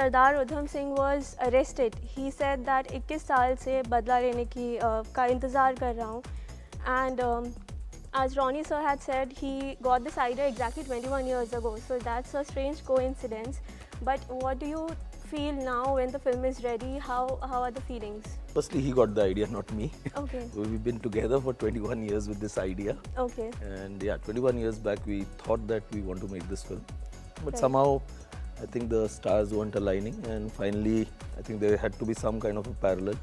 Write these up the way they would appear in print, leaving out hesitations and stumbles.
Sardar Udham Singh was arrested, he said that 21 साल से बदला लेने की का इंतज़ार कर रहा हूँ. And as Ronnie sir had said, he got this idea exactly 21 years ago. So that's a strange coincidence. But what do you feel now when the film is ready? How are the feelings? Firstly, he got the idea, not me. Okay. We've been together for 21 years with this idea. Okay. And yeah, 21 years back we thought that we want to make this film. But Right. somehow I think the stars weren't aligning, and finally I think there had to be some kind of a parallel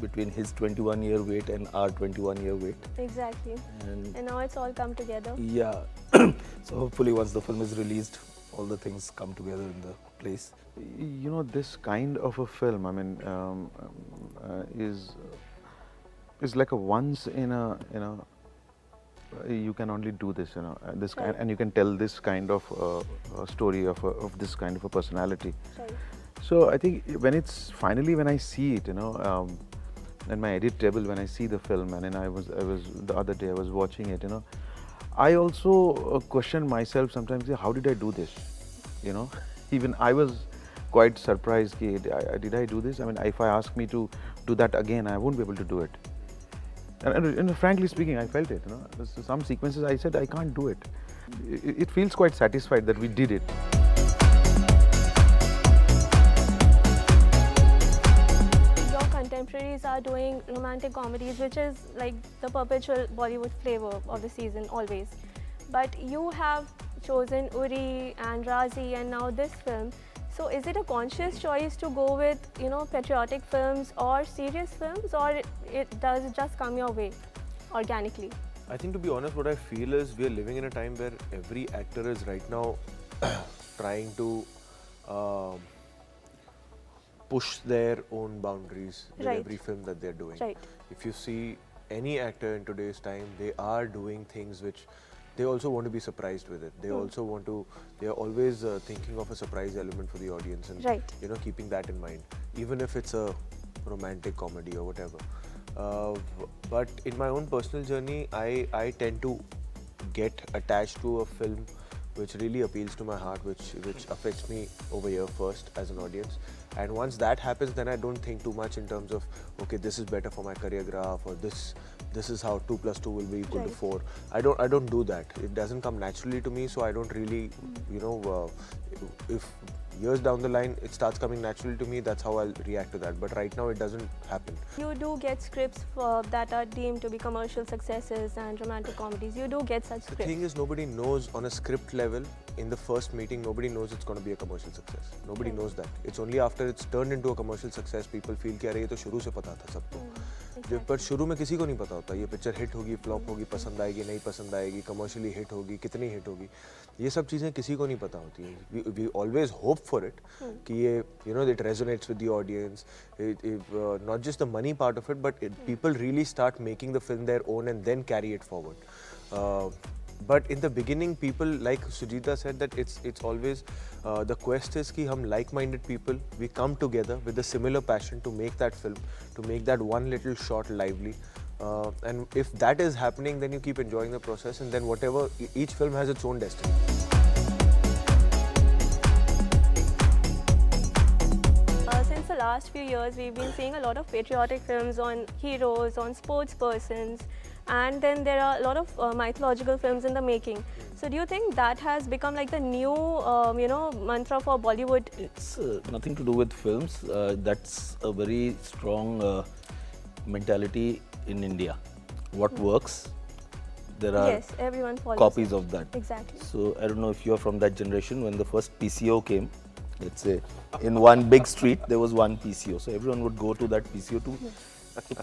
between his 21-year wait and our 21-year wait. Exactly. And now it's all come together. Yeah. So hopefully once the film is released, all the things come together in the place. You know, this kind of a film, I mean, is like a once in a you can only do this, you know, this kind, and you can tell this kind of story of this kind of a personality. Right. So I think when I see it, you know, in my edit table, when I see the film, and then I was the other day I was watching it, you know, I also question myself sometimes, how did I do this? You know, even I was quite surprised, did I do this? I mean, if I ask me to do that again, I won't be able to do it. And frankly speaking, I felt it, you know. Some sequences I said I can't do it. It feels quite satisfied that we did it. Your contemporaries are doing romantic comedies, which is like the perpetual Bollywood flavor of the season always. But you have chosen Uri and Razi and now this film. So is it a conscious choice to go with, you know, patriotic films or serious films, or does it just come your way organically? I think, to be honest, what I feel is we are living in a time where every actor is right now trying to push their own boundaries with Right. every film that they're doing. Right. If you see any actor in today's time, they are doing things which they also want to be surprised with it. They also want to, they are always thinking of a surprise element for the audience, and Right. you know, keeping that in mind, even if it's a romantic comedy or whatever. But in my own personal journey, I tend to get attached to a film which really appeals to my heart, which affects me over here first as an audience. And once that happens, then I don't think too much in terms of, okay, this is better for my career graph, or this is how 2 + 2 will be equal to 4. I don't do that. It doesn't come naturally to me, so I don't really, you know, if years down the line it starts coming naturally to me, that's how I'll react to that. But right now it doesn't happen. You do get scripts that are deemed to be commercial successes and romantic comedies. You do get such The scripts. thing is, nobody knows on a script level, in the first meeting, nobody knows it's going to be a commercial success. Nobody knows that. It's only after it's turned into a commercial success, people feel कि अरे ये तो शुरू से पता था सबको. पर शुरू में किसी को नहीं पता होता ये पिक्चर हिट होगी, फ्लॉप होगी, पसंद आएगी, नहीं पसंद आएगी, कमर्शियली हिट होगी, कितनी हिट होगी, ये सब चीज़ें किसी को नहीं पता होती हैं. We always hope for it कि ये, you know, it resonates with the audience, not just the money part of it, but people really start making the film their own and then carry it forward. But in the beginning, people, like Sujita said, that it's always the quest is कि हम like-minded people, we come together with a similar passion to make that film, to make that one little short lively. And if that is happening, then you keep enjoying the process, and then whatever, each film has its own destiny. Since the last few years, we've been seeing a lot of patriotic films on heroes, on sports persons, and then there are a lot of mythological films in the making. So do you think that has become like the new, you know, mantra for Bollywood? It's nothing to do with films. That's a very strong mentality in India. What works, there are Yes, everyone follows copies it. of that. Exactly. So I don't know if you're from that generation. When the first PCO came, let's say in one big street there was one PCO, so everyone would go to that PCO to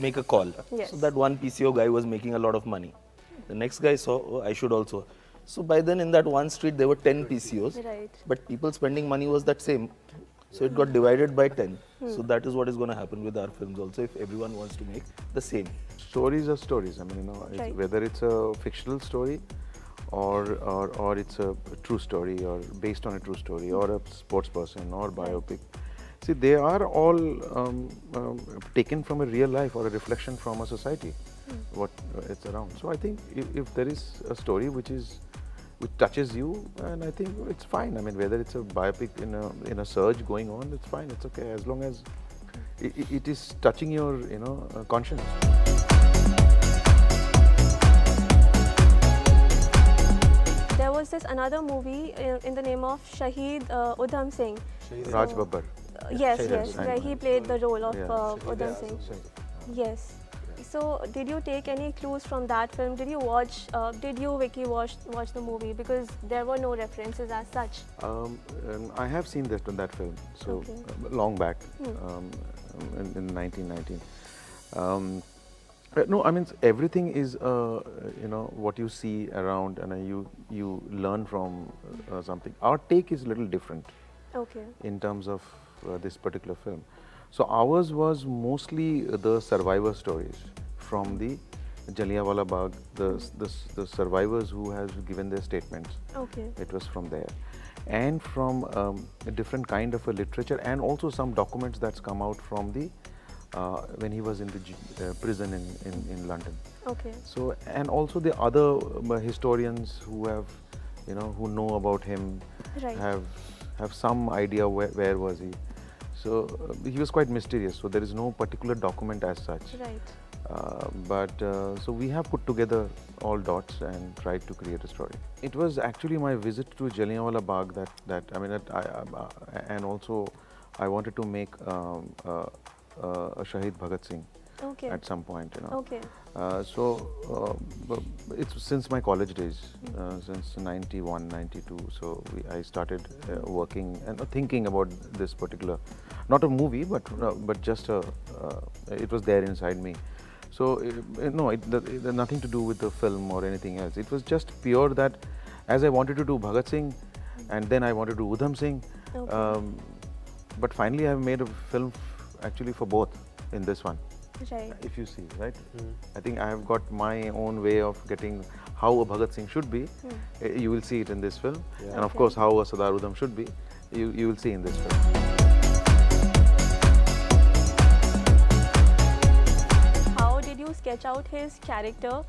make a call. Yes. So that one PCO guy was making a lot of money. The next guy saw, oh, I should also. So by then in that one street there were 10 PCOs, Right. but people spending money was that same. So it got divided by 10. So that is what is going to happen with our films also, if everyone wants to make the same. Stories are stories. I mean, you know, Right. whether it's a fictional story or it's a true story, or based on a true story, or a sports person or biopic. See, they are all taken from a real life or a reflection from a society, what it's around. So I think if there is a story which is which touches you, and I think it's fine. I mean, whether it's a biopic in a surge going on, it's fine. It's okay as long as it is touching your conscience. There was this another movie in the name of Shaheed Udham Singh. Raj Babbar. Yes, Shaheed yes, Udham where he played the role of Yeah. Udham Singh. Yes. So, did you take any clues from that film? Did you watch? Did you, Vicky, watch the movie? Because there were no references as such. I have seen that film, so Okay. long back, in 1919. No, I mean everything is what you see around, and you learn from something. Our take is a little different Okay. in terms of this particular film. So ours was mostly the survivor stories from the Jallianwala Bagh, the survivors who have given their statements. Okay. It was from there, and from a different kind of a literature, and also some documents that's come out from the when he was in the prison in London. Okay. So, and also the other historians who have who know about him Right. have some idea where was he. So he was quite mysterious. So there is no particular document as such. Right. But so we have put together all dots and tried to create a story. It was actually my visit to Jallianwala Bagh that I mean, and also I wanted to make a Shaheed Bhagat Singh Okay. at some point, Okay. It's since my college days, since 91, 92. So I started working and thinking about this particular, not a movie, but just it was there inside me. So no, it nothing to do with the film or anything else. It was just pure that, as I wanted to do Bhagat Singh, and then I wanted to do Udham Singh. Okay. But finally, I've made a film actually for both in this one. Right. If you see, right? I think I have got my own way of getting how a Bhagat Singh should be. You will see it in this film, and of Okay. course how a Sardar Udham should be. You will see in this film. How did you sketch out his character?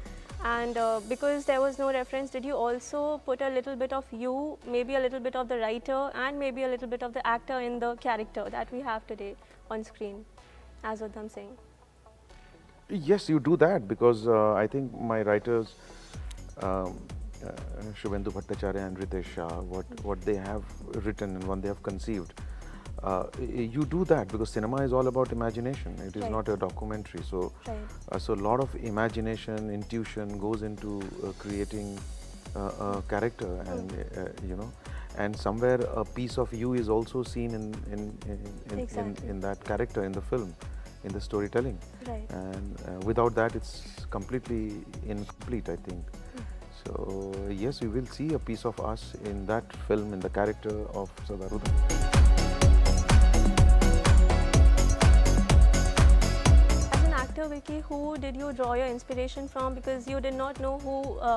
And because there was no reference, did you also put a little bit of you, maybe a little bit of the writer, and maybe a little bit of the actor in the character that we have today on screen as Udham Singh? Yes, you do that because I think my writers, Shubhendu Bhattacharya and Ritesh Shah, what they have written and what they have conceived, you do that because cinema is all about imagination. It is Right. not a documentary. So, Right. so a lot of imagination, intuition goes into creating a character, and and somewhere a piece of you is also seen Exactly. in that character in the film, in the storytelling. Right. And without that, it's completely incomplete, I think. So yes, you will see a piece of us in that film, in the character of Sardar Udham. As an actor, Vicky, who did you draw your inspiration from? Because you did not know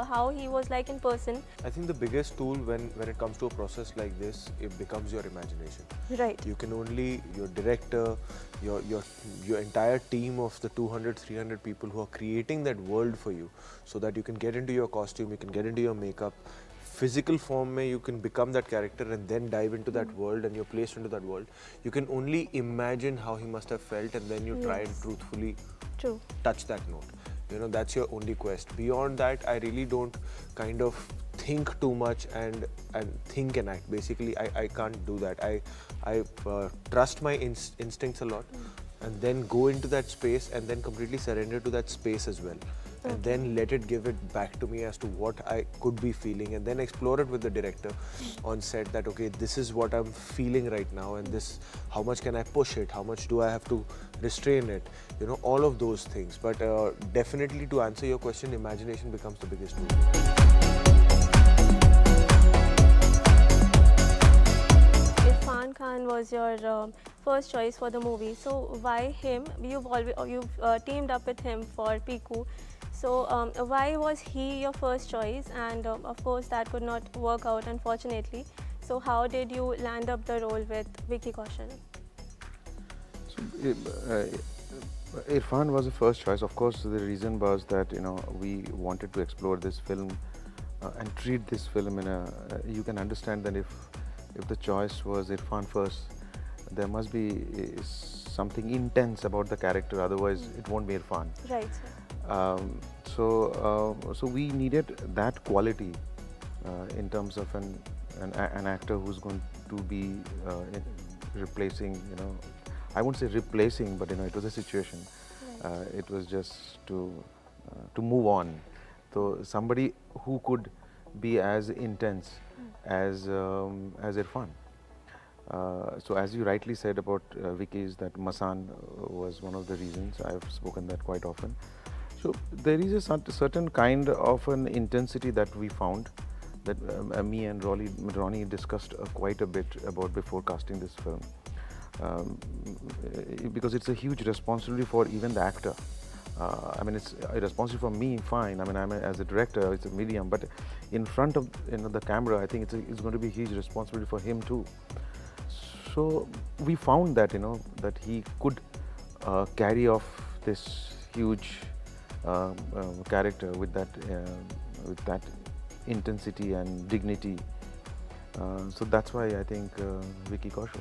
how he was like in person. I think the biggest tool when it comes to a process like this, it becomes your imagination. Right. You can only, your director, your entire team of the 200, 300 people who are creating that world for you, so that you can get into your costume, you can get into your makeup. Physical form mein you can become that character and then dive into that world, and you're placed into that world. You can only imagine how he must have felt, and then you try and Yes. truthfully True. touch that note. That's your only quest. Beyond that, I really don't kind of think too much and think and act. Basically, I can't do that. I trust my instincts a lot, and then go into that space and then completely surrender to that space as well. And then let it give it back to me as to what I could be feeling, and then explore it with the director on set, that okay, this is what I'm feeling right now, and this, how much can I push it, how much do I have to restrain it, all of those things. But definitely, to answer your question, imagination becomes the biggest tool. Irfan Khan was your first choice for the movie. So why him? You've teamed up with him for Piku. So why was he your first choice? And of course that could not work out, unfortunately. So how did you land up the role with Vicky Kaushal? So, Irfan was the first choice. Of course, the reason was that we wanted to explore this film and treat this film in a. You can understand that if the choice was Irfan first, there must be something intense about the character. Otherwise, it won't be Irfan. Right, sir. So we needed that quality in terms of an actor who's going to be replacing. I won't say replacing, but it was a situation. Right. It was just to move on. So somebody who could be as intense as Irfan. So as you rightly said about Vicky's, that Masan was one of the reasons. I've spoken that quite often. So there is a certain kind of an intensity that we found that me and Ronnie discussed quite a bit about before casting this film. Because it's a huge responsibility for even the actor. I mean, it's a responsibility for me, fine. I mean, as a director, it's a medium, but in front of the camera, I think it's going to be a huge responsibility for him too. So we found that that he could carry off this huge character with that intensity and dignity. So that's why I think Vicky Kaushal.